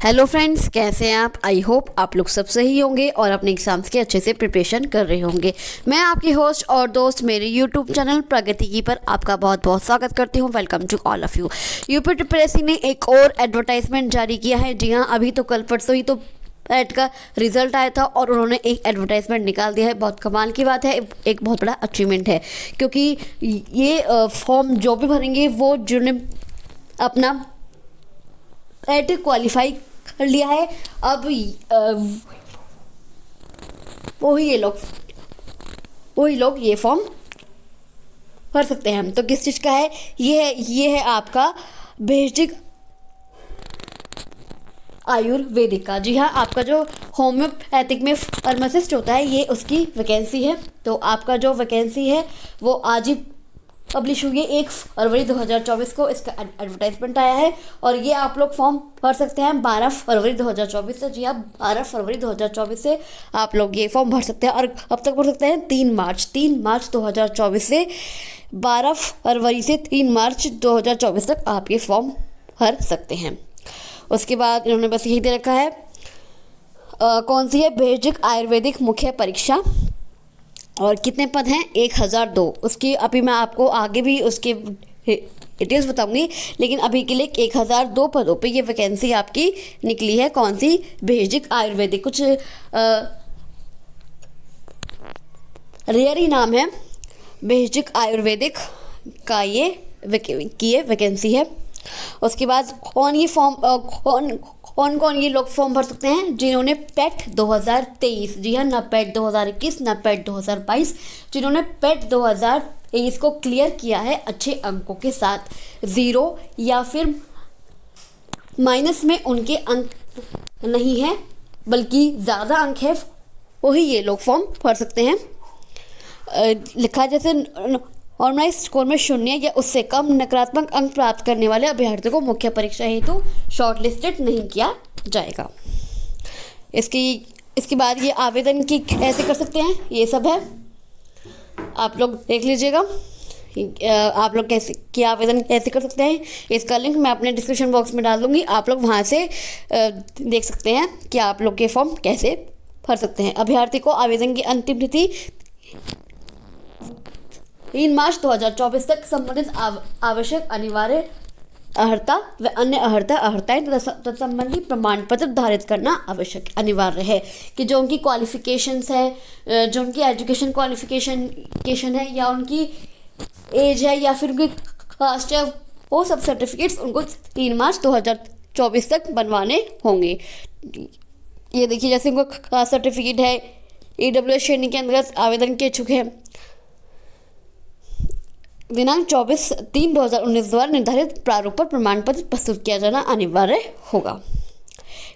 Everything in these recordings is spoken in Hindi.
हेलो फ्रेंड्स, कैसे हैं आप। आई होप आप लोग सब सही होंगे और अपने एग्जाम्स के अच्छे से प्रिपरेशन कर रहे होंगे। मैं आपकी होस्ट और दोस्त मेरे यूट्यूब चैनल प्रगति की पर आपका बहुत बहुत स्वागत करती हूं। Welcome to all of you. UP triple ने एक और एडवर्टाइजमेंट जारी किया है। जी हाँ, अभी तो कल परसों ही तो एड का रिजल्ट आया था और उन्होंने एक एडवर्टाइजमेंट निकाल दिया है। बहुत कमाल की बात है, एक बहुत बड़ा अचीवमेंट है, क्योंकि ये फॉर्म जो भी भरेंगे वो जिन्होंने अपना एड क्वालिफाई कर लिया है, अब वही लोग ये फॉर्म भर सकते हैं। तो किस चीज़ का है ये है आपका बेसिक आयुर्वेदिक का। जी हाँ, आपका जो होम्योपैथिक में फार्मासिस्ट होता है, ये उसकी वैकेंसी है। तो आपका जो वैकेंसी है वो आज ही पब्लिश हुई है, 1 फरवरी 2024 को इसका एडवर्टाइजमेंट आया है। और ये आप लोग फॉर्म भर सकते हैं 12 फरवरी 2024 से। जी हाँ, 12 फरवरी 2024 से आप लोग ये फॉर्म भर सकते हैं। और अब तक भर सकते हैं 3 मार्च 2024 से 12 फरवरी से 3 मार्च 2024 तक आप ये फॉर्म भर सकते हैं। उसके बाद इन्होंने बस यही दे रखा है, कौन सी है, बेसिक आयुर्वेदिक मुख्य परीक्षा, और कितने पद हैं, 1002। उसकी अभी मैं आपको आगे भी उसके डिटेल्स बताऊंगी, लेकिन अभी के लिए 1002 पदों पे ये वैकेंसी आपकी निकली है। कौन सी, बेसिक आयुर्वेदिक, कुछ रेयर ही नाम है, बेसिक आयुर्वेदिक का ये वैकेंसी है। उसके बाद कौन ये लोग फॉर्म भर सकते हैं, जिन्होंने पेट 2023, जी हाँ, ना पेट 2021 ना पेट 2022, जिन्होंने पेट 2023 को क्लियर किया है अच्छे अंकों के साथ, 0 या फिर माइनस में उनके अंक नहीं है बल्कि ज़्यादा अंक है, वही ये लोग फॉर्म भर सकते हैं। लिखा जैसे नॉर्मलाइज स्कोर में 0 या उससे कम नकारात्मक अंक प्राप्त करने वाले अभ्यर्थियों को मुख्य परीक्षा हेतु शॉर्टलिस्टेड नहीं किया जाएगा। इसके बाद ये आवेदन की कैसे कर सकते हैं, ये सब है, आप लोग देख लीजिएगा। आप लोग कैसे आवेदन कैसे कर सकते हैं, इसका लिंक मैं अपने डिस्क्रिप्शन बॉक्स में डाल दूंगी। आप लोग वहाँ से देख सकते हैं कि आप लोग के फॉर्म कैसे भर सकते हैं। अभ्यर्थी को आवेदन की अंतिम तिथि 3 मार्च 2024 तक संबंधित आवश्यक अनिवार्य अर्हता व अन्य अर्हताएं तथा संबंधी प्रमाण पत्र धारित करना आवश्यक अनिवार्य है। कि जो उनकी क्वालिफिकेशंस है, जो उनकी एजुकेशन क्वालिफिकेशन है, या उनकी एज है, या फिर उनकी कास्ट है, वो सब सर्टिफिकेट्स उनको 3 मार्च 2024 तक बनवाने होंगे। ये देखिए, जैसे उनको कास्ट सर्टिफिकेट है, EWS श्रेणी के अंतर्गत आवेदन के इच्छुक है, दिनांक 24/3/2019 द्वारा निर्धारित प्रारूप पर प्रमाण पत्र प्रस्तुत किया जाना अनिवार्य होगा।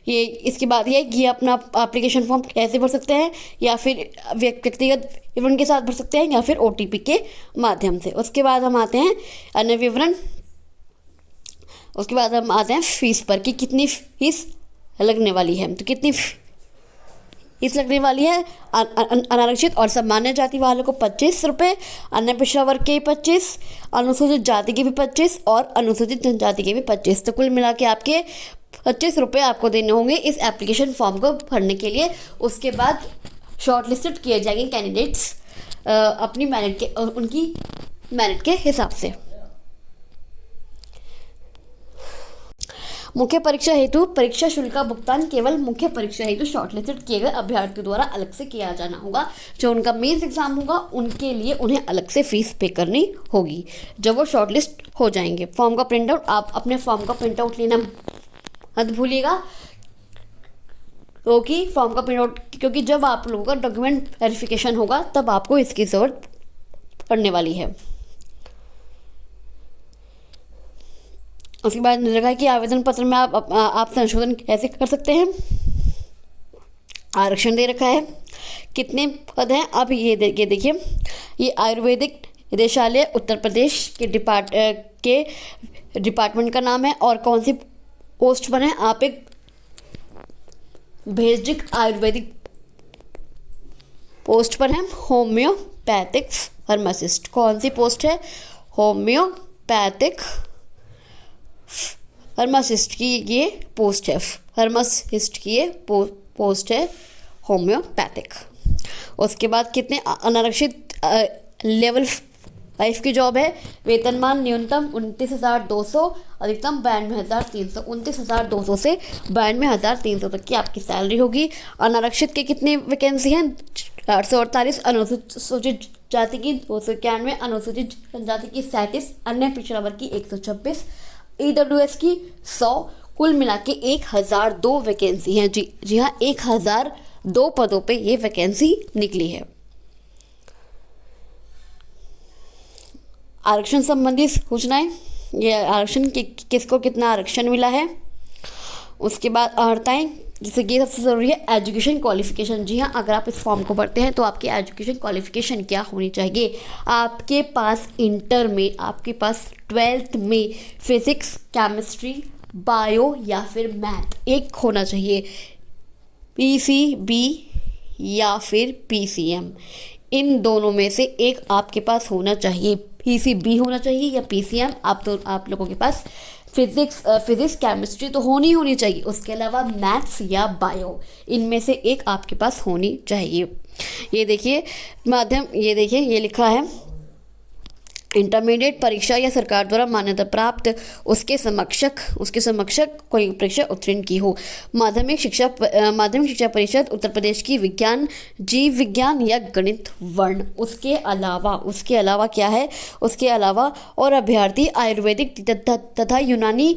ये इसके बाद ये अपना एप्लीकेशन फॉर्म कैसे भर सकते हैं, या फिर व्यक्तिगत विवरण के साथ भर सकते हैं, या फिर OTP के माध्यम से। उसके बाद हम आते हैं अन्य विवरण। उसके बाद हम आते हैं फीस पर, कि कितनी फीस लगने वाली है। तो कितनी फीस लगने वाली है, अनारक्षित और सामान्य जाति वालों को 25 रुपये, अन्य पिछड़ा वर्ग के 25, अनुसूचित जाति के भी 25 और अनुसूचित जनजाति के भी 25। तो कुल मिला के आपके 25 रुपये आपको देने होंगे इस एप्लीकेशन फॉर्म को भरने के लिए। उसके बाद शॉर्टलिस्टेड किए जाएंगे कैंडिडेट्स अपनी उनकी मेरिट के हिसाब से। मुख्य परीक्षा हेतु परीक्षा शुल्क का भुगतान केवल मुख्य परीक्षा हेतु शॉर्टलिस्टेड किए गए अभ्यर्थियों द्वारा अलग से किया जाना होगा। जो उनका मेंस एग्जाम होगा उनके लिए उन्हें अलग से फीस पे करनी होगी जब वो शॉर्टलिस्ट हो जाएंगे। फॉर्म का प्रिंट आउट, आप अपने फॉर्म का प्रिंट आउट लेना मत भूलिएगा, क्योंकि फॉर्म का प्रिंट आउट, क्योंकि जब आप लोगों का डॉक्यूमेंट वेरिफिकेशन होगा तब आपको इसकी ज़रूरत पड़ने वाली है। उसके बाद लगा कि आवेदन पत्र में आप संशोधन कैसे कर सकते हैं। आरक्षण दे रखा है, कितने पद हैं। अब ये देखिए, ये आयुर्वेदिक निदेशालय उत्तर प्रदेश के डिपार्टमेंट का नाम है, और कौन सी पोस्ट पर है। आप एक बेसिक आयुर्वेदिक पोस्ट पर हैं, होम्योपैथिक फार्मासिस्ट। कौन सी पोस्ट है, होम्योपैथिक फार्मासिस्ट की ये पोस्ट है, फार्मासिस्ट की ये पोस्ट है होम्योपैथिक। उसके बाद कितने अनारक्षित लेवल 5 की जॉब है, वेतनमान न्यूनतम 29,200, अधिकतम 92,300, 29,200 से 92,300 तक की आपकी सैलरी होगी। अनारक्षित के कितने वैकेंसी हैं, 448, अनुसूचित जाति की 291, अनुसूचित जनजाति की 37, अन्य पिछड़ा वर्ग की 126, EWS की 100, कुल मिला के 1,002 वैकेंसी हैं। जी हाँ, 1,002 पदों पे ये वैकेंसी निकली है। आरक्षण संबंधी सूचनाएं, ये आरक्षण किसको कितना आरक्षण मिला है। उसके बाद अर्हताएं, जैसे कि सबसे ज़रूरी है एजुकेशन क्वालिफिकेशन। जी हाँ, अगर आप इस फॉर्म को भरते हैं तो आपकी एजुकेशन क्वालिफिकेशन क्या होनी चाहिए। आपके पास इंटर में, आपके पास 12th में फिजिक्स, केमिस्ट्री, बायो या फिर मैथ एक होना चाहिए, PCB या फिर PCM, इन दोनों में से एक आपके पास होना चाहिए। PCB होना चाहिए या PCM। आप लोगों के पास फिजिक्स केमिस्ट्री तो होनी चाहिए, उसके अलावा मैथ्स या बायो, इनमें से एक आपके पास होनी चाहिए। ये देखिए माध्यम, ये देखिए ये लिखा है इंटरमीडिएट परीक्षा या सरकार द्वारा मान्यता प्राप्त उसके समकक्ष कोई परीक्षा उत्तीर्ण की हो। माध्यमिक शिक्षा परिषद उत्तर प्रदेश की विज्ञान, जीव विज्ञान या गणित वर्ण। उसके अलावा क्या है, उसके अलावा और अभ्यर्थी आयुर्वेदिक तथा यूनानी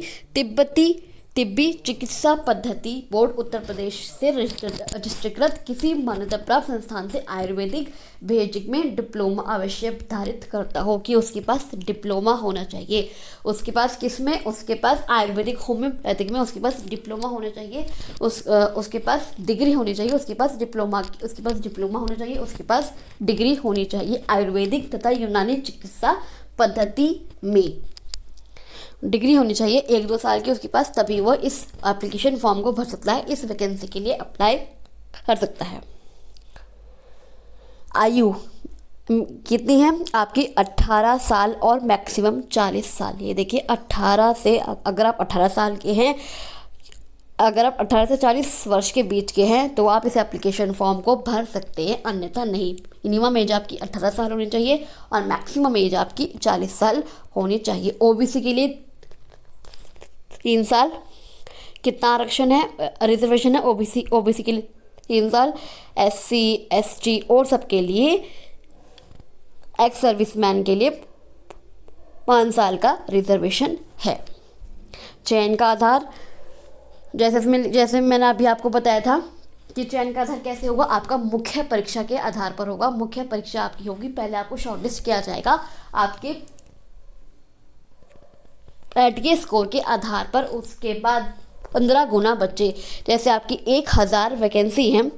तिब्बी चिकित्सा पद्धति बोर्ड उत्तर प्रदेश से रजिस्ट्रीकृत किसी मान्यता प्राप्त संस्थान से आयुर्वेदिक बेसिक में डिप्लोमा अवश्य निर्धारित करता हो, कि उसके पास डिप्लोमा होना चाहिए। उसके पास किसमें, उसके पास आयुर्वेदिक होम्योपैथिक में उसके पास डिप्लोमा होना चाहिए, उसके पास डिग्री होनी चाहिए, उसके पास डिप्लोमा होना चाहिए, उसके पास डिग्री होनी चाहिए आयुर्वेदिक तथा यूनानी चिकित्सा पद्धति में डिग्री होनी चाहिए 1-2 साल की उसके पास, तभी वो इस एप्लीकेशन फॉर्म को भर सकता है, इस वैकेंसी के लिए अप्लाई कर सकता है। आयु कितनी है आपकी, 18 साल और मैक्सिमम 40 साल। ये देखिए 18 से, अगर आप 18 साल के हैं, अगर आप 18 से 40 वर्ष के बीच के हैं तो आप इस एप्लीकेशन फॉर्म को भर सकते हैं, अन्यथा नहीं। मिनिमम एज आपकी 18 साल होनी चाहिए और मैक्सिमम एज आपकी 40 साल होनी चाहिए। OBC के लिए 3 साल, कितना आरक्षण है, रिजर्वेशन है ओबीसी के लिए 3 साल, SC ST और सबके लिए, एक्स सर्विसमैन के लिए 5 साल का रिजर्वेशन है। चयन का आधार, जैसे मैंने अभी आपको बताया था कि चयन का आधार कैसे होगा, आपका मुख्य परीक्षा के आधार पर होगा। मुख्य परीक्षा आपकी होगी, पहले आपको शॉर्टलिस्ट किया जाएगा आपके के स्कोर के आधार पर, उसके बाद 15 गुना बच्चे, जैसे आपकी 1,000 वैकेंसी हैं,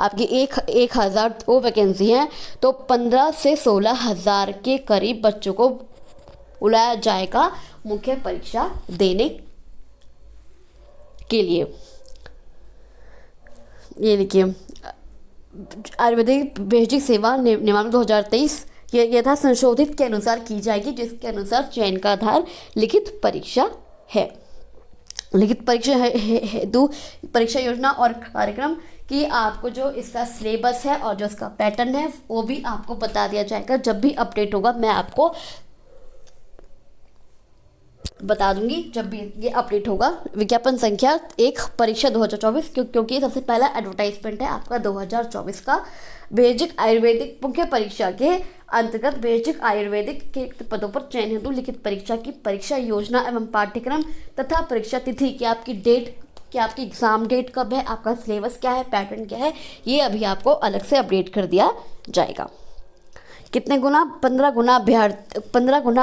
आपकी 1,002 वैकेंसी हैं, तो 15 से 16,000 के करीब बच्चों को बुलाया जाएगा मुख्य परीक्षा देने के लिए। ये लिखिए आयुर्वेदिक बेसिक सेवा नियमावली 2023 ये यथा संशोधित के अनुसार की जाएगी, जिसके अनुसार चयन का आधार लिखित परीक्षा है। लिखित परीक्षा हेतु परीक्षा योजना और कार्यक्रम की आपको जो इसका सिलेबस है और जो इसका पैटर्न है वो भी आपको बता दिया जाएगा। जब भी अपडेट होगा मैं आपको बता दूंगी, जब भी ये अपडेट होगा। विज्ञापन संख्या 1 परीक्षा 2024, क्योंकि सबसे पहला एडवर्टाइजमेंट है आपका 2024 का। बेसिक आयुर्वेदिक मुख्य परीक्षा के अंतर्गत बेसिक आयुर्वेदिक के पदों पर चयन हेतु लिखित परीक्षा की परीक्षा योजना एवं पाठ्यक्रम तथा परीक्षा तिथि की आपकी डेट, कि आपकी एग्ज़ाम डेट कब है, आपका सिलेबस क्या है, पैटर्न क्या है, ये अभी आपको अलग से अपडेट कर दिया जाएगा। कितने गुना, 15 गुना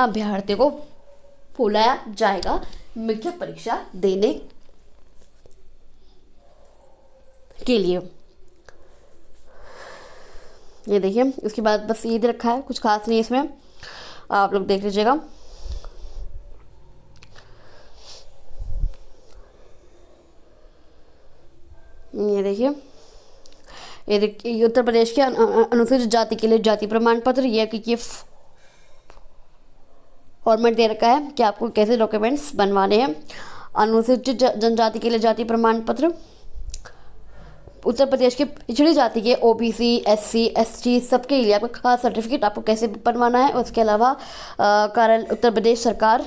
अभ्यर्थियों को बुलाया जाएगा मुख्य परीक्षा देने के लिए। ये देखिए, उसके बाद बस ये रखा है, कुछ खास नहीं इसमें, आप लोग देख लीजिएगा। ये देखिए, ये उत्तर प्रदेश के अनुसूचित जाति के लिए जाति प्रमाण पत्र, ये फॉर्मेट दे रखा है कि आपको कैसे डॉक्यूमेंट्स बनवाने हैं। अनुसूचित जनजाति के लिए जाति प्रमाण पत्र, उत्तर प्रदेश के पिछड़ी जाति के ओबीसी, एससी, एसटी सबके लिए आपका खास सर्टिफिकेट आपको कैसे बनवाना है। उसके अलावा कार्य उत्तर प्रदेश सरकार,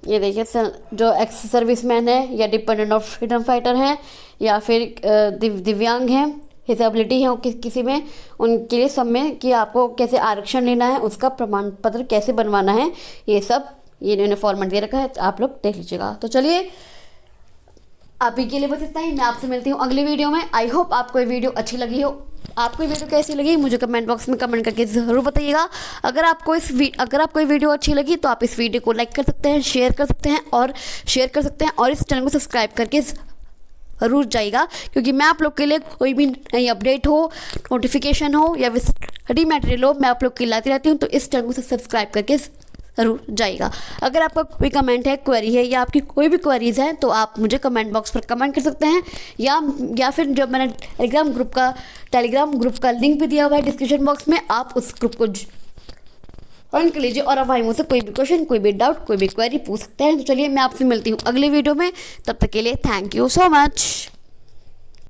ये देखिए जो एक्स सर्विसमैन है या डिपेंडेंट ऑफ फ्रीडम फाइटर हैं या फिर दिव्यांग हैं, डिसेबिलिटी है किसी में, उनके लिए सब में कि आपको कैसे आरक्षण लेना है, उसका प्रमाण पत्र कैसे बनवाना है, ये सब ये इन्होंने फॉर्मेट दे रखा है, तो आप लोग देख लीजिएगा। तो चलिए आप ही के लिए बस इतना ही, मैं आपसे मिलती हूँ अगली वीडियो में। आई होप आपको ये वीडियो अच्छी लगी हो। आपको ये वीडियो कैसी लगी मुझे कमेंट बॉक्स में कमेंट करके ज़रूर बताइएगा। अगर आपको ये वीडियो अच्छी लगी तो आप इस वीडियो को लाइक कर सकते हैं, शेयर कर सकते हैं और इस चैनल को सब्सक्राइब करके ज़रूर जाइएगा, क्योंकि मैं आप लोग के लिए कोई भी नई अपडेट हो, नोटिफिकेशन हो या स्टडी मटेरियल हो, मैं आप लोग के लाती रहती हूँ। तो इस चैनल को सब्सक्राइब करके ज़रूर जाइएगा। अगर आपका कोई कमेंट है, क्वेरी है या आपकी कोई भी क्वेरीज़ हैं तो आप मुझे कमेंट बॉक्स पर कमेंट कर सकते हैं, या फिर जब मैंने टेलीग्राम ग्रुप का लिंक भी दिया हुआ है डिस्क्रिप्शन बॉक्स में, आप उस ग्रुप को ज्वाइन कर लीजिए और आप भाई मुझसे कोई भी क्वेश्चन, कोई भी डाउट, कोई भी क्वेरी पूछ सकते हैं। तो चलिए मैं आपसे मिलती हूँ अगली वीडियो में, तब तक के लिए थैंक यू सो मच।